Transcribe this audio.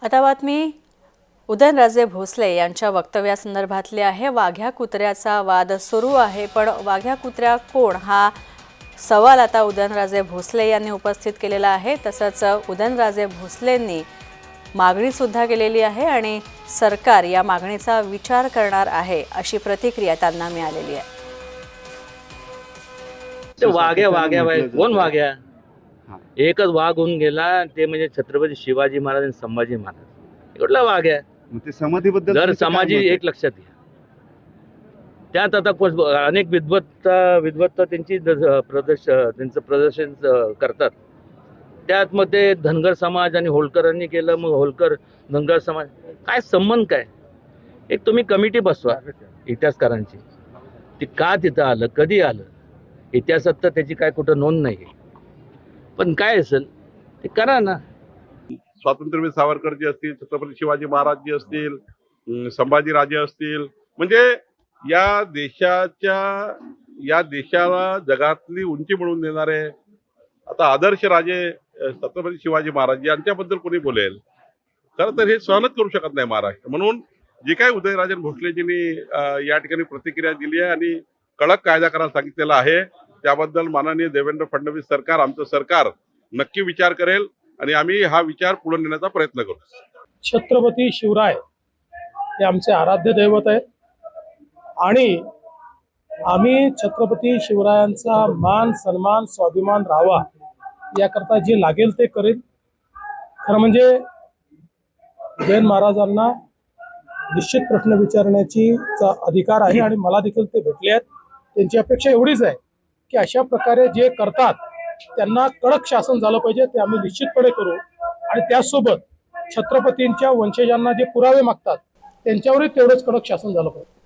आता बातमी उदयनराजे भोसले यांच्या वक्तव्यासंदर्भातली आहे। वाघ्या कुत्र्याचा वाद सुरू आहे, पण वाघ्या कुत्र्या कोण हा सवाल आता उदयनराजे भोसले यांनी उपस्थित केलेला आहे। तसंच उदयनराजे भोसलेंनी मागणी सुद्धा केलेली आहे आणि सरकार या मागणीचा विचार करणार आहे अशी प्रतिक्रिया त्यांना मिळालेली आहे। वाघ्या कोण वाघ्या? एकच वाघ होऊन गेला, ते म्हणजे छत्रपती शिवाजी महाराज आणि संभाजी महाराज। कुठला वाघ आहे? ते समाधीबद्दल जर समाजी एक लक्षात घ्या, त्यात आता अनेक विद्वत्ता त्यांची त्यांचं प्रदर्शन करतात। त्यात मग ते धनगर समाज आणि होळकरांनी केलं, मग होळकर धनगर समाज काय संबंध काय? एक तुम्ही कमिटी बसवा इतिहासकारांची, ती का तिथं आलं, कधी आलं, इतिहासात तर त्याची काय कुठं नोंद नाही, पण काय असेल ते करा ना। स्वातंत्र्यवीर सावरकरजी असतील, छत्रपती शिवाजी महाराजजी असतील, संभाजीराजे असतील, म्हणजे या देशाला जगातली उंची मिळवून देणारे आता आदर्श राजे छत्रपती शिवाजी महाराज यांच्याबद्दल कोणी बोलेल? खरं तर हे सहनच करू शकत नाही महाराष्ट्र। म्हणून जे काही उदयनराजे भोसलेजींनी या ठिकाणी प्रतिक्रिया दिली आहे आणि कडक कायदा करायला सांगितलेला आहे, त्याबद्दल माननीय देवेंद्र फडणवीस सरकार, आमचं सरकार नक्की विचार करेल आणि आम्ही हा विचार पुढे नेण्याचा प्रयत्न करू। छत्रपती शिवराय हे आमचे आराध्य दैवत आहे आणि आम्ही छत्रपती शिवरायांचा मान सन्मान स्वाभिमान राहावा याकरता जे लागेल ते करेल। खरं म्हणजे उदयन महाराजांना निश्चित प्रश्न विचारण्याची अधिकार आहे आणि मला देखील ते भेटले आहेत। त्यांची अपेक्षा एवढीच आहे की अशा प्रकारे जे करतात त्यांना कडक शासन झालं पाहिजे, ते आम्ही निश्चितपणे करू आणि त्याचसोबत छत्रपतींच्या वंशजांना जे पुरावे मागतात त्यांच्यावरही तेवढंच कडक शासन झालं पाहिजे।